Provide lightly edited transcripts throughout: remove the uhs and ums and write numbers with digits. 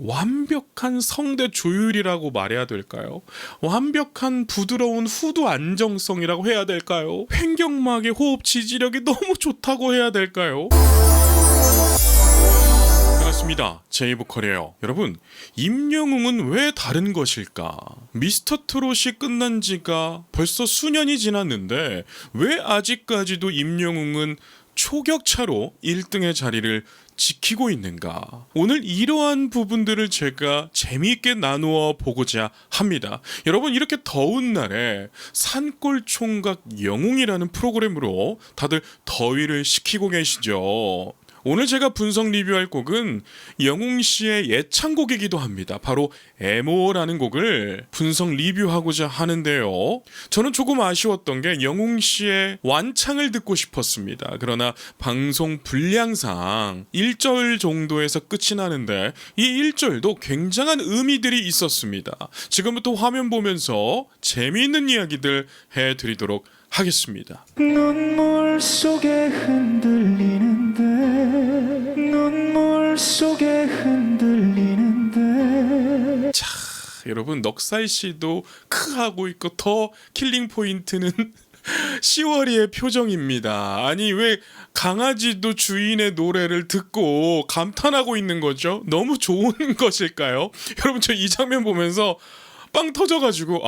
완벽한 성대 조율이라고 말해야 될까요? 완벽한 부드러운 후두 안정성이라고 해야 될까요? 횡격막의 호흡 지지력이 너무 좋다고 해야 될까요? 반갑습니다. 제이보컬이에요. 여러분, 임영웅은 왜 다른 것일까? 미스터 트롯이 끝난 지가 벌써 수년이 지났는데 왜 아직까지도 임영웅은 초격차로 1등의 자리를 지키고 있는가? 오늘 이러한 부분들을 제가 재미있게 나누어 보고자 합니다. 여러분, 이렇게 더운 날에 산골총각 영웅이라는 프로그램으로 다들 더위를 식히고 계시죠. 오늘 제가 분석 리뷰할 곡은 영웅 씨의 예찬곡이기도 합니다. 바로 에모라는 곡을 분석 리뷰하고자 하는데요. 저는 조금 아쉬웠던 게 영웅 씨의 완창을 듣고 싶었습니다. 그러나 방송 분량상 1절 정도에서 끝이 나는데 이 1절도 굉장한 의미들이 있었습니다. 지금부터 화면 보면서 재미있는 이야기들 해드리도록 하겠습니다. 눈물 속에 흔들리는데 눈물 속에 흔들리는데 자, 여러분, 넉살 씨도 크 하고 있고 더 킬링 포인트는 10월이의 표정입니다. 아니, 왜 강아지도 주인의 노래를 듣고 감탄하고 있는 거죠? 너무 좋은 것일까요? 여러분, 저 이 장면 보면서 빵 터져가지고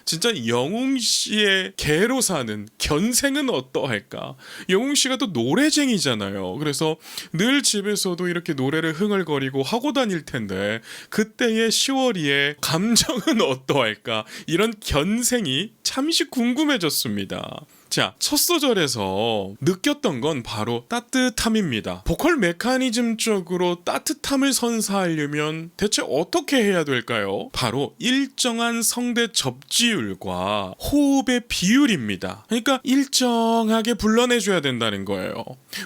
진짜 영웅 씨의 개로 사는 견생은 어떠할까? 영웅 씨가 또 노래쟁이잖아요. 그래서 늘 집에서도 이렇게 노래를 흥얼거리고 하고 다닐 텐데 그때의 10월이의 감정은 어떠할까? 이런 견생이 잠시 궁금해졌습니다. 자, 첫 소절에서 느꼈던 건 바로 따뜻함입니다. 보컬 메커니즘적으로 따뜻함을 선사하려면 대체 어떻게 해야 될까요? 바로 일정한 성대 접지율과 호흡의 비율입니다. 그러니까 일정하게 불러내줘야 된다는 거예요.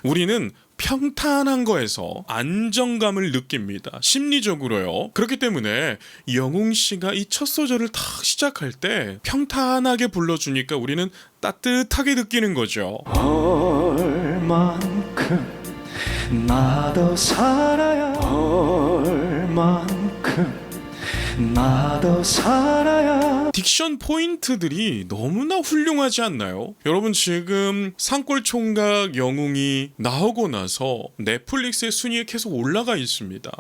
우리는 평탄한 거에서 안정감을 느낍니다. 심리적으로요. 그렇기 때문에 영웅 씨가 이 첫 소절을 딱 시작할 때 평탄하게 불러주니까 우리는 따뜻하게 느끼는 거죠. 얼만큼 나 더 살아야 얼만큼 나 더 살아야 딕션 포인트들이 너무나 훌륭하지 않나요? 여러분, 지금 산골총각 영웅이 나오고 나서 넷플릭스의 순위에 계속 올라가 있습니다.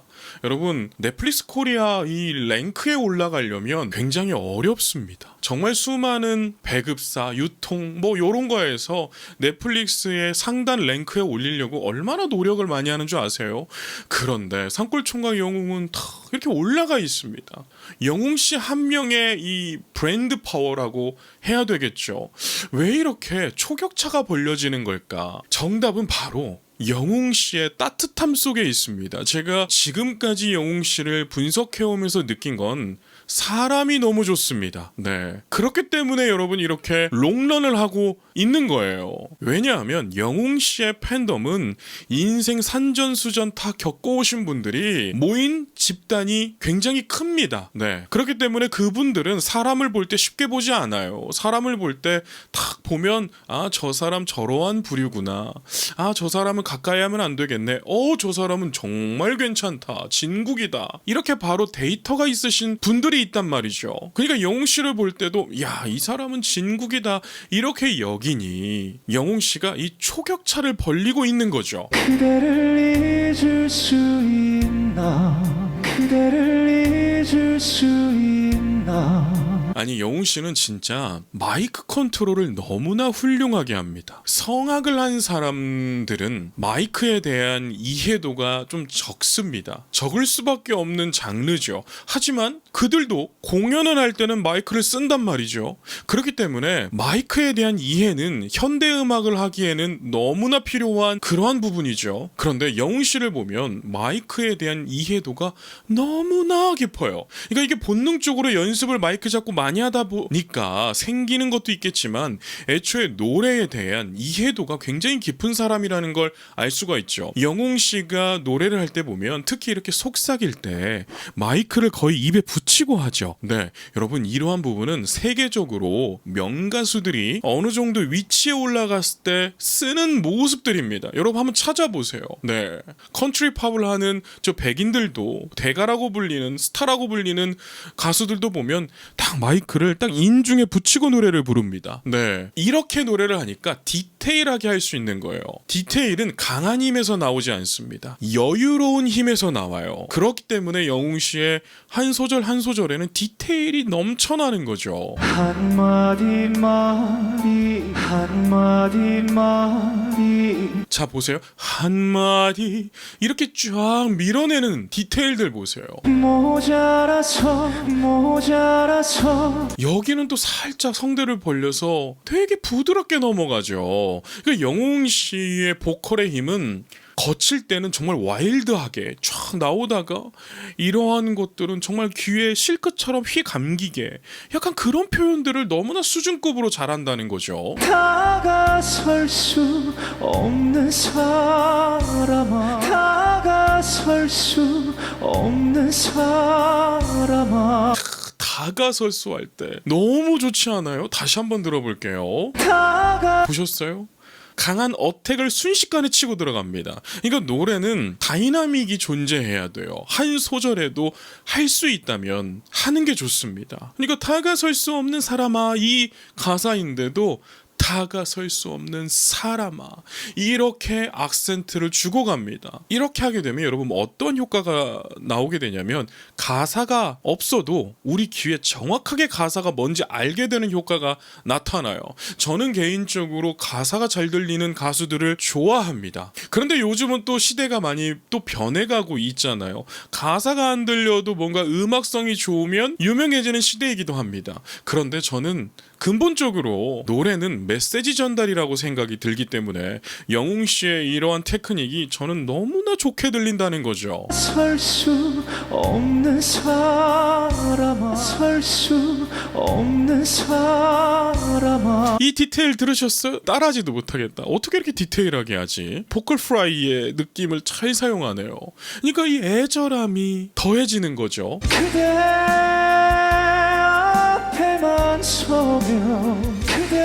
여러분, 넷플릭스 코리아 이 랭크에 올라가려면 굉장히 어렵습니다. 정말 수많은 배급사, 유통 요런 거에서 넷플릭스의 상단 랭크에 올리려고 얼마나 노력을 많이 하는 줄 아세요? 그런데 산골총각 영웅은 다 이렇게 올라가 있습니다. 영웅 씨 한 명의 이 브랜드 파워라고 해야 되겠죠. 왜 이렇게 초격차가 벌려지는 걸까? 정답은 바로 영웅 씨의 따뜻함 속에 있습니다. 제가 지금까지 영웅 씨를 분석해오면서 느낀 건 사람이 너무 좋습니다. 네. 그렇기 때문에 여러분 이렇게 롱런을 하고 있는 거예요. 왜냐하면 영웅 씨의 팬덤은 인생 산전수전 다 겪어오신 분들이 모인 집단이 굉장히 큽니다. 네. 그렇기 때문에 그분들은 사람을 볼 때 쉽게 보지 않아요. 사람을 볼 때 딱 보면 저 사람 저러한 부류구나. 저 사람은 가까이 하면 안 되겠네. 저 사람은 정말 괜찮다. 진국이다. 이렇게 바로 데이터가 있으신 분들이 있단 말이죠. 그러니까 영웅 씨를 볼 때도 이 사람은 진국이다. 이렇게 여기니 영웅 씨가 이 초격차를 벌리고 있는 거죠. 그대를 잊을 수 있나 그대를 잊을 수 있나. 아니, 영웅 씨는 진짜 마이크 컨트롤을 너무나 훌륭하게 합니다. 성악을 한 사람들은 마이크에 대한 이해도가 좀 적습니다. 적을 수밖에 없는 장르죠. 하지만 그들도 공연을 할 때는 마이크를 쓴단 말이죠. 그렇기 때문에 마이크에 대한 이해는 현대음악을 하기에는 너무나 필요한 그러한 부분이죠. 그런데 영웅 씨를 보면 마이크에 대한 이해도가 너무나 깊어요. 그러니까 이게 본능적으로 연습을 마이크 잡고 많이 하다 보니까 생기는 것도 있겠지만 애초에 노래에 대한 이해도가 굉장히 깊은 사람이라는 걸 알 수가 있죠. 영웅 씨가 노래를 할 때 보면 특히 이렇게 속삭일 때 마이크를 거의 입에 붙이고 하죠. 네, 여러분 이러한 부분은 세계적으로 명가수들이 어느 정도 위치에 올라갔을 때 쓰는 모습들입니다. 여러분 한번 찾아보세요. 네, 컨트리 팝을 하는 저 백인들도 대가라고 불리는 스타라고 불리는 가수들도 보면 딱 마이크를 딱 인중에 붙이고 노래를 부릅니다. 네, 이렇게 노래를 하니까 디테일하게 할 수 있는 거예요. 디테일은 강한 힘에서 나오지 않습니다. 여유로운 힘에서 나와요. 그렇기 때문에 영웅 씨의 한 소절 한 소절에는 디테일이 넘쳐나는 거죠. 한마디 말이 한마디 말이 자 보세요. 한마디 이렇게 쫙 밀어내는 디테일들 보세요. 모자라서 여기는 또 살짝 성대를 벌려서 되게 부드럽게 넘어가죠. 그러니까 영웅 씨의 보컬의 힘은 거칠 때는 정말 와일드하게 쫙 나오다가 이러한 것들은 정말 귀에 실크처럼 휘 감기게 약간 그런 표현들을 너무나 수준급으로 잘한다는 거죠. 다가설 수 없는 사람아 다가설 수 없는 사람아 다가설수 할 때 너무 좋지 않아요? 다시 한번 들어볼게요. 보셨어요? 강한 어택을 순식간에 치고 들어갑니다. 그러니까 노래는 다이나믹이 존재해야 돼요. 한 소절에도 할 수 있다면 하는 게 좋습니다. 그러니까 다가설 수 없는 사람아 이 가사인데도 다가설 수 없는 사람아 이렇게 악센트를 주고 갑니다. 이렇게 하게 되면 여러분 어떤 효과가 나오게 되냐면 가사가 없어도 우리 귀에 정확하게 가사가 뭔지 알게 되는 효과가 나타나요. 저는 개인적으로 가사가 잘 들리는 가수들을 좋아합니다. 그런데 요즘은 또 시대가 많이 또 변해가고 있잖아요. 가사가 안 들려도 뭔가 음악성이 좋으면 유명해지는 시대이기도 합니다. 그런데 저는 근본적으로 노래는 메시지 전달이라고 생각이 들기 때문에 영웅 씨의 이러한 테크닉이 저는 너무나 좋게 들린다는 거죠. 설 수 없는 사람아 설 수 없는 사람아 이 디테일 들으셨어요? 따라하지도 못하겠다. 어떻게 이렇게 디테일하게 하지? 보컬 프라이의 느낌을 잘 사용하네요. 그러니까 이 애절함이 더해지는 거죠. 그대 앞에만 서면 그대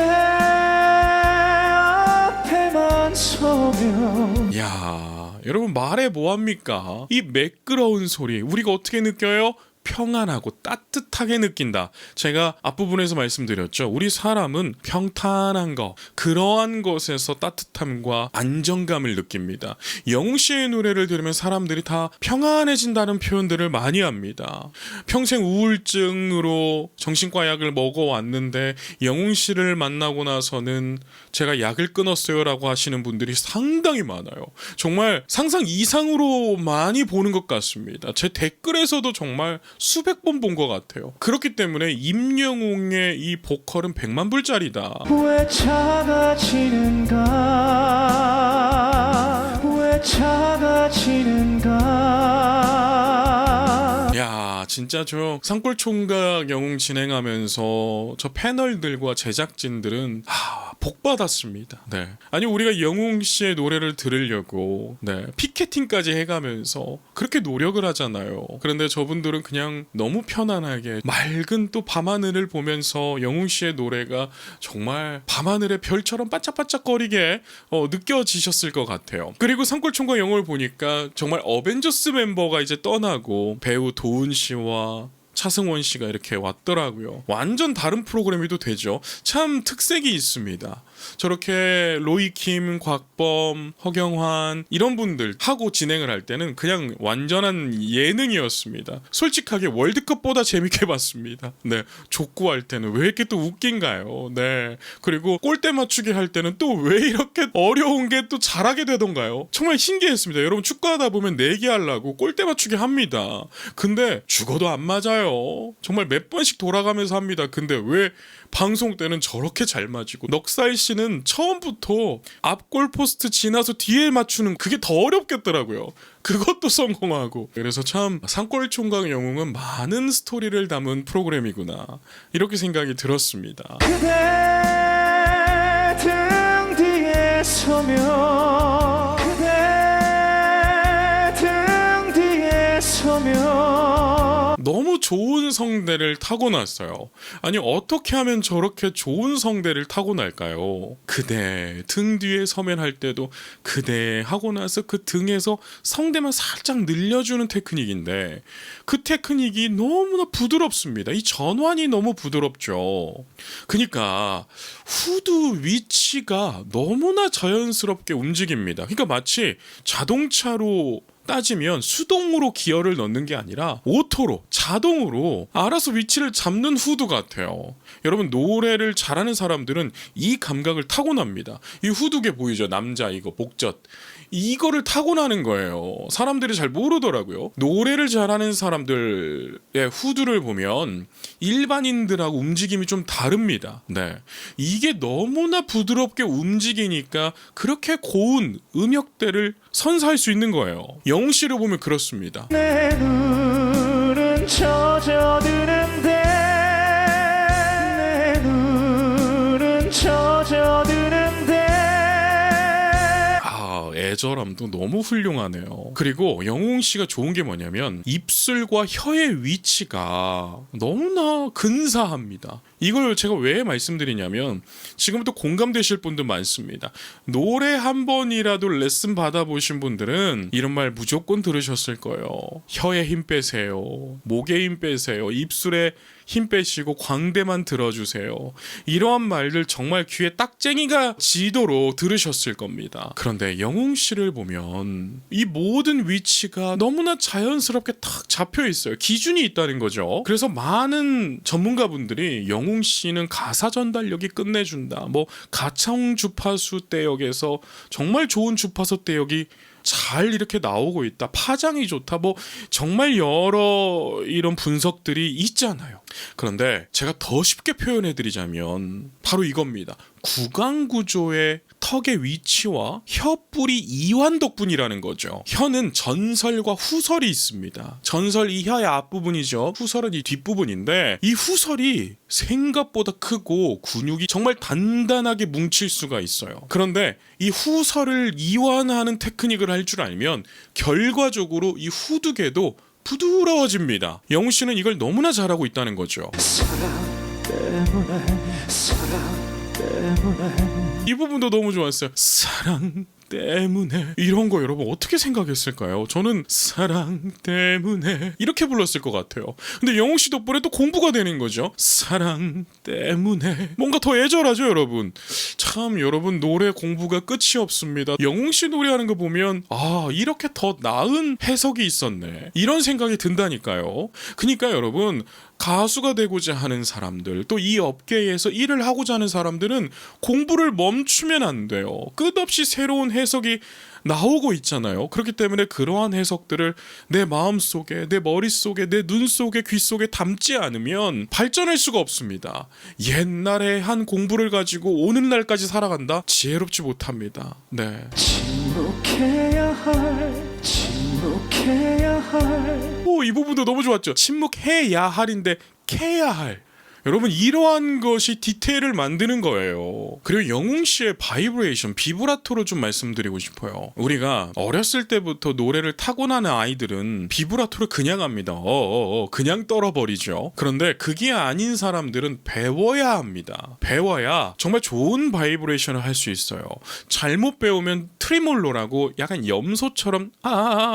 앞에만 서면 야, 여러분 말해 뭐합니까? 이 매끄러운 소리 우리가 어떻게 느껴요? 평안하고 따뜻하게 느낀다. 제가 앞부분에서 말씀드렸죠. 우리 사람은 평탄한 것, 그러한 것에서 따뜻함과 안정감을 느낍니다. 영웅 씨의 노래를 들으면 사람들이 다 평안해진다는 표현들을 많이 합니다. 평생 우울증으로 정신과 약을 먹어왔는데 영웅 씨를 만나고 나서는 제가 약을 끊었어요 라고 하시는 분들이 상당히 많아요. 정말 상상 이상으로 많이 보는 것 같습니다. 제 댓글에서도 정말 수백 번 본 것 같아요. 그렇기 때문에 임영웅의 이 보컬은 100만 불짜리다. 왜 작아지는가 왜 작아지는가 야, 진짜 저 산골총각 영웅 진행하면서 저 패널들과 제작진들은 복 받았습니다. 네. 아니 우리가 영웅 씨의 노래를 들으려고 피켓팅까지 해가면서 그렇게 노력을 하잖아요. 그런데 저분들은 그냥 너무 편안하게 맑은 또 밤하늘을 보면서 영웅 씨의 노래가 정말 밤하늘의 별처럼 반짝반짝거리게 느껴지셨을 것 같아요. 그리고 산골총각 영웅을 보니까 정말 어벤져스 멤버가 이제 떠나고 배우 도훈 씨와 차승원 씨가 이렇게 왔더라고요. 완전 다른 프로그램이도 되죠. 참 특색이 있습니다. 저렇게 로이킴, 곽범, 허경환 이런 분들 하고 진행을 할 때는 그냥 완전한 예능이었습니다. 솔직하게 월드컵보다 재밌게 봤습니다. 네, 족구할 때는 왜 이렇게 또 웃긴가요? 네, 그리고 골대 맞추기 할 때는 또 왜 이렇게 어려운 게 또 잘하게 되던가요? 정말 신기했습니다. 여러분 축구하다 보면 내기하려고 골대 맞추기 합니다. 근데 죽어도 안 맞아요. 정말 몇 번씩 돌아가면서 합니다. 근데 왜 방송 때는 저렇게 잘 맞고 넉살 씨 씨는 처음부터 앞 골포스트 지나서 뒤에 맞추는 그게 더 어렵겠더라고요. 그것도 성공하고. 그래서 참 산골총각 영웅은 많은 스토리를 담은 프로그램이구나 이렇게 생각이 들었습니다. 그대 등 뒤에 서면 그대 등 뒤에 서면 너무 좋은 성대를 타고났어요. 아니 어떻게 하면 저렇게 좋은 성대를 타고날까요? 그대 등 뒤에 서면 할 때도 그대 하고 나서 그 등에서 성대만 살짝 늘려주는 테크닉인데 그 테크닉이 너무나 부드럽습니다. 이 전환이 너무 부드럽죠. 그러니까 후두 위치가 너무나 자연스럽게 움직입니다. 그러니까 마치 자동차로 따지면 수동으로 기어를 넣는 게 아니라 오토로 자동으로 알아서 위치를 잡는 후드 같아요. 여러분 노래를 잘하는 사람들은 이 감각을 타고납니다. 이 후두개 보이죠? 남자 이거 목젖 이거를 타고나는 거예요. 사람들이 잘 모르더라고요. 노래를 잘하는 사람들의 후두를 보면 일반인들하고 움직임이 좀 다릅니다. 네, 이게 너무나 부드럽게 움직이니까 그렇게 고운 음역대를 선사할 수 있는 거예요. 영웅 씨를 보면 그렇습니다. 내 눈은 젖어드는데 내 눈은 젖어드는데 애절함도 너무 훌륭하네요. 그리고 영웅 씨가 좋은 게 뭐냐면 입술과 혀의 위치가 너무나 근사합니다. 이걸 제가 왜 말씀드리냐면 지금부터 공감되실 분들 많습니다. 노래 한 번이라도 레슨 받아보신 분들은 이런 말 무조건 들으셨을 거예요. 혀에 힘 빼세요. 목에 힘 빼세요. 입술에 힘 빼시고 광대만 들어주세요. 이러한 말들 정말 귀에 딱쟁이가 지도록 들으셨을 겁니다. 그런데 영웅 씨를 보면 이 모든 위치가 너무나 자연스럽게 탁 잡혀 있어요. 기준이 있다는 거죠. 그래서 많은 전문가분들이 영웅 씨는 가사 전달력이 끝내준다. 뭐 가청 주파수 대역에서 정말 좋은 주파수 대역이 잘 이렇게 나오고 있다. 파장이 좋다. 뭐 정말 여러 이런 분석들이 있잖아요. 그런데 제가 더 쉽게 표현해 드리자면 바로 이겁니다. 구강 구조의 턱의 위치와 혀뿔이 이완 덕분이라는 거죠. 혀는 전설과 후설이 있습니다. 전설 이 혀의 앞부분이죠. 후설은 이 뒷부분인데 이 후설이 생각보다 크고 근육이 정말 단단하게 뭉칠 수가 있어요. 그런데 이 후설을 이완하는 테크닉을 할 줄 알면 결과적으로 이 후두개도 부드러워집니다. 영우 씨는 이걸 너무나 잘하고 있다는 거죠. 사랑 때문에 이 부분도 너무 좋았어요. 사랑 때문에 이런 거 여러분 어떻게 생각했을까요? 저는 사랑 때문에 이렇게 불렀을 것 같아요. 근데 영웅 씨 덕분에 또 공부가 되는 거죠. 사랑 때문에 뭔가 더 애절하죠, 여러분. 참 여러분 노래 공부가 끝이 없습니다. 영웅 씨 노래하는 거 보면 아 이렇게 더 나은 해석이 있었네 이런 생각이 든다니까요. 그러니까 여러분 가수가 되고자 하는 사람들 또 이 업계에서 일을 하고자 하는 사람들은 공부를 멈추면 안 돼요. 끝없이 새로운 해석이 나오고 있잖아요. 그렇기 때문에 그러한 해석들을 내 마음속에 내 머릿속에 내 눈 속에 귀 속에 담지 않으면 발전할 수가 없습니다. 옛날에 한 공부를 가지고 오는 날까지 살아간다? 지혜롭지 못합니다. 네. 침묵해야 할 이 부분도 너무 좋았죠. 침묵해야 할인데 캐야 할. 여러분 이러한 것이 디테일을 만드는 거예요. 그리고 영웅 씨의 바이브레이션, 비브라토로 좀 말씀드리고 싶어요. 우리가 어렸을 때부터 노래를 타고나는 아이들은 비브라토를 그냥 합니다. 그냥 떨어버리죠. 그런데 그게 아닌 사람들은 배워야 합니다. 배워야 정말 좋은 바이브레이션을 할 수 있어요. 잘못 배우면 트리몰로라고 약간 염소처럼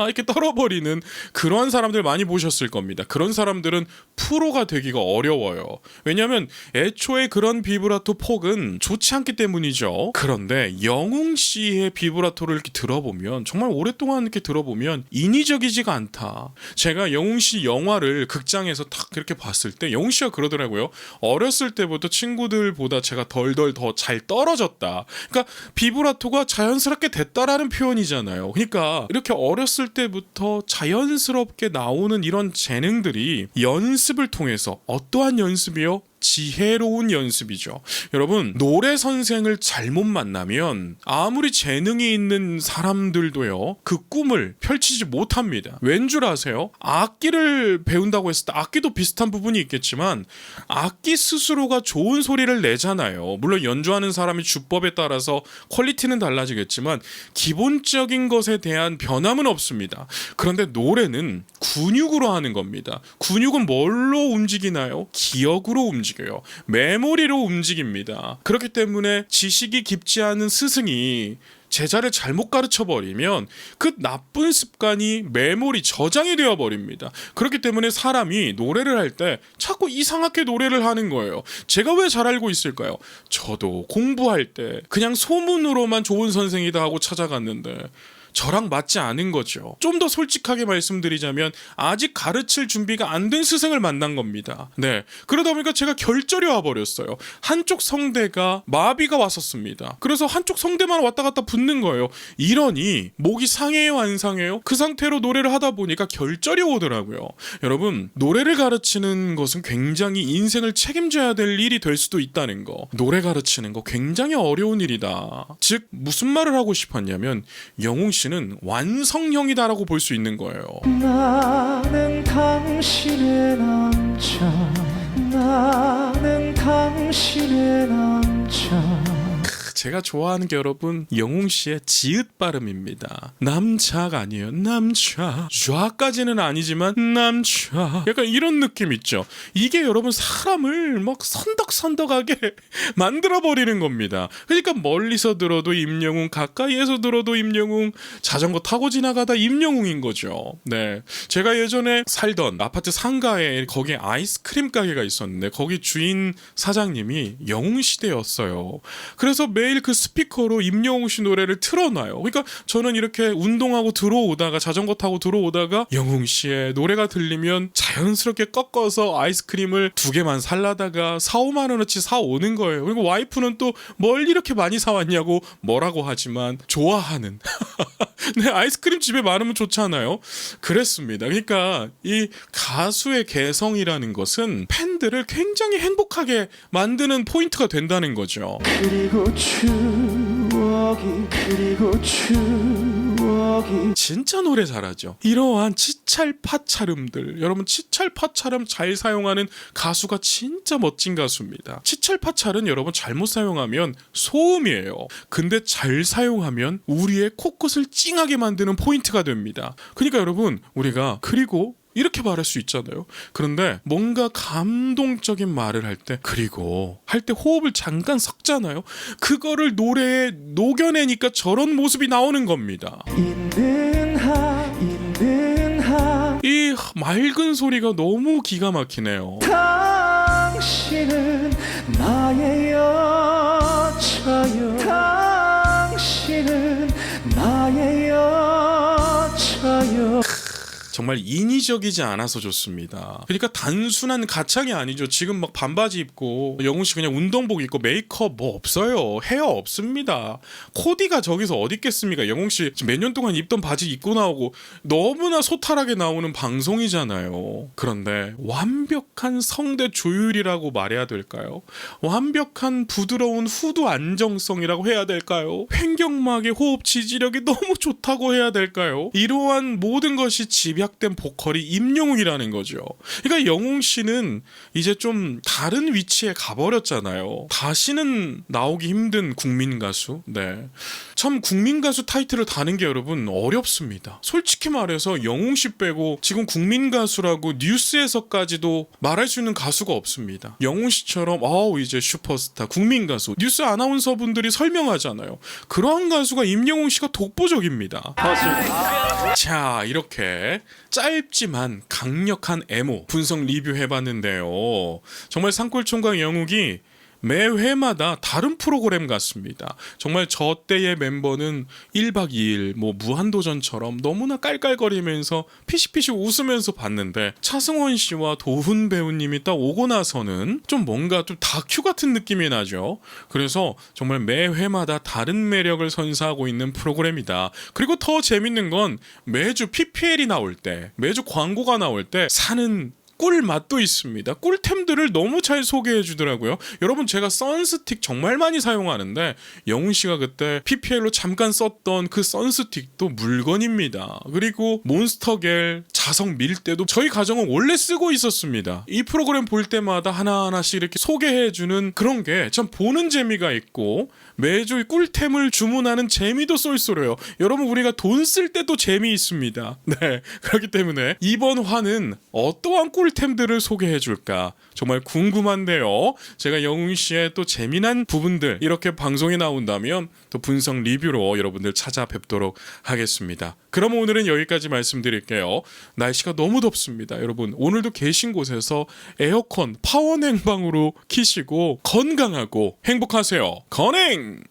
이렇게 떨어버리는 그런 사람들 많이 보셨을 겁니다. 그런 사람들은 프로가 되기가 어려워요. 왜냐하면 애초에 그런 비브라토 폭은 좋지 않기 때문이죠. 그런데 영웅 씨의 비브라토를 이렇게 들어보면 정말 오랫동안 이렇게 들어보면 인위적이지가 않다. 제가 영웅 씨 영화를 극장에서 탁 이렇게 봤을 때 영웅 씨가 그러더라고요. 어렸을 때부터 친구들보다 제가 덜덜 더 잘 떨어졌다. 그러니까 비브라토가 자연스럽게 됐다라는 표현이잖아요. 그러니까 이렇게 어렸을 때부터 자연스럽게 나오는 이런 재능들이 연습을 통해서 어떠한 연습이요? 지혜로운 연습이죠. 여러분, 노래 선생을 잘못 만나면 아무리 재능이 있는 사람들도요, 그 꿈을 펼치지 못합니다. 왠 줄 아세요? 악기를 배운다고 했을 때 악기도 비슷한 부분이 있겠지만 악기 스스로가 좋은 소리를 내잖아요. 물론 연주하는 사람이 주법에 따라서 퀄리티는 달라지겠지만 기본적인 것에 대한 변함은 없습니다. 그런데 노래는 근육으로 하는 겁니다. 근육은 뭘로 움직이나요? 기억으로 움직여요. 메모리로 움직입니다. 그렇기 때문에 지식이 깊지 않은 스승이 제자를 잘못 가르쳐 버리면 그 나쁜 습관이 메모리 저장이 되어 버립니다. 그렇기 때문에 사람이 노래를 할 때 자꾸 이상하게 노래를 하는 거예요. 제가 왜 잘 알고 있을까요? 저도 공부할 때 그냥 소문으로만 좋은 선생이다 하고 찾아갔는데 저랑 맞지 않은 거죠. 좀 더 솔직하게 말씀드리자면 아직 가르칠 준비가 안 된 스승을 만난 겁니다. 네, 그러다 보니까 제가 결절이 와버렸어요. 한쪽 성대가 마비가 왔었습니다. 그래서 한쪽 성대만 왔다 갔다 붙는 거예요. 이러니 목이 상해요, 안 상해요? 그 상태로 노래를 하다 보니까 결절이 오더라고요. 여러분, 노래를 가르치는 것은 굉장히 인생을 책임져야 될 일이 될 수도 있다는 거. 노래 가르치는 거 굉장히 어려운 일이다. 즉 무슨 말을 하고 싶었냐면 영웅 씨는 완성형이다라고 볼 수 있는 거예요. 나는 당신의 남자, 나는 당신의 남자. 제가 좋아하는 게 여러분 영웅 씨의 지읒 발음입니다. 남자가 아니에요. 남자. 좌까지는 아니지만 남자. 약간 이런 느낌 있죠. 이게 여러분 사람을 막 선덕선덕하게 만들어버리는 겁니다. 그러니까 멀리서 들어도 임영웅, 가까이에서 들어도 임영웅, 자전거 타고 지나가다 임영웅인 거죠. 네, 제가 예전에 살던 아파트 상가에 거기에 아이스크림 가게가 있었는데 거기 주인 사장님이 영웅시대였어요. 그래서 매일 그 스피커로 임영웅 씨 노래를 틀어놔요. 그러니까 저는 이렇게 운동하고 들어오다가 자전거 타고 들어오다가 영웅 씨의 노래가 들리면 자연스럽게 꺾어서 아이스크림을 2개만 살라다가 4, 5만 원어치 사오는 거예요. 그리고 와이프는 또 뭘 이렇게 많이 사왔냐고 뭐라고 하지만 좋아하는 네, 아이스크림 집에 많으면 좋잖아요. 그랬습니다. 그러니까 이 가수의 개성이라는 것은 팬들을 굉장히 행복하게 만드는 포인트가 된다는 거죠. 그리고 추억이 진짜 노래 잘하죠. 이러한 치찰파차름들, 여러분 치찰파차름 잘 사용하는 가수가 진짜 멋진 가수입니다. 치찰파차름 여러분 잘못 사용하면 소음이에요. 근데 잘 사용하면 우리의 코끝을 찡하게 만드는 포인트가 됩니다. 그러니까 여러분 우리가 그리고 이렇게 말할 수 있잖아요. 그런데 뭔가 감동적인 말을 할 때 그리고 할 때 호흡을 잠깐 섞잖아요. 그거를 노래에 녹여내니까 저런 모습이 나오는 겁니다. 이 맑은 소리가 너무 기가 막히네요. 당신은 나의 여자여, 당신은 나의 여자여. 정말 인위적이지 않아서 좋습니다. 그러니까 단순한 가창이 아니죠. 지금 막 반바지 입고 영웅 씨 그냥 운동복 입고 메이크업 뭐 없어요. 헤어 없습니다. 코디가 저기서 어디 있겠습니까? 영웅 씨 몇 년 동안 입던 바지 입고 나오고 너무나 소탈하게 나오는 방송이잖아요. 그런데 완벽한 성대 조율이라고 말해야 될까요? 완벽한 부드러운 후두 안정성이라고 해야 될까요? 횡격막의 호흡 지지력이 너무 좋다고 해야 될까요? 이러한 모든 것이 집약된 보컬이 임영웅이라는 거죠. 그러니까 영웅 씨는 이제 좀 다른 위치에 가버렸잖아요. 다시는 나오기 힘든 국민 가수. 네, 참 국민 가수 타이틀을 다는 게 여러분 어렵습니다. 솔직히 말해서 영웅 씨 빼고 지금 국민 가수라고 뉴스에서까지도 말할 수 있는 가수가 없습니다. 영웅 씨처럼 이제 슈퍼스타 국민 가수 뉴스 아나운서 분들이 설명하잖아요. 그러한 가수가 임영웅 씨가 독보적입니다. 자, 이렇게 짧지만 강력한 에모 분석 리뷰해봤는데요. 정말 산골총각 영웅이 매 회마다 다른 프로그램 같습니다. 정말 저 때의 멤버는 1박 2일 뭐 무한도전처럼 너무나 깔깔거리면서 피식피식 웃으면서 봤는데 차승원 씨와 도훈 배우님이 딱 오고 나서는 좀 뭔가 좀 다큐 같은 느낌이 나죠. 그래서 정말 매 회마다 다른 매력을 선사하고 있는 프로그램이다. 그리고 더 재밌는 건 매주 PPL이 나올 때, 매주 광고가 나올 때 사는 꿀 맛도 있습니다. 꿀템들을 너무 잘 소개해 주더라고요. 여러분 제가 선스틱 정말 많이 사용하는데 영훈 씨가 그때 PPL로 잠깐 썼던 그 선스틱도 물건입니다. 그리고 몬스터겔, 자석 밀대도 저희 가정은 원래 쓰고 있었습니다. 이 프로그램 볼 때마다 하나하나씩 이렇게 소개해 주는 그런 게 참 보는 재미가 있고 매주 꿀템을 주문하는 재미도 쏠쏠해요. 여러분 우리가 돈 쓸 때도 재미있습니다. 네, 그렇기 때문에 이번 화는 어떠한 꿀템들을 소개해 줄까 정말 궁금한데요. 제가 영웅 씨의 또 재미난 부분들 이렇게 방송에 나온다면 또 분석 리뷰로 여러분들 찾아뵙도록 하겠습니다. 그럼 오늘은 여기까지 말씀드릴게요. 날씨가 너무 덥습니다. 여러분 오늘도 계신 곳에서 에어컨 파워 냉방으로 키시고 건강하고 행복하세요. 건행!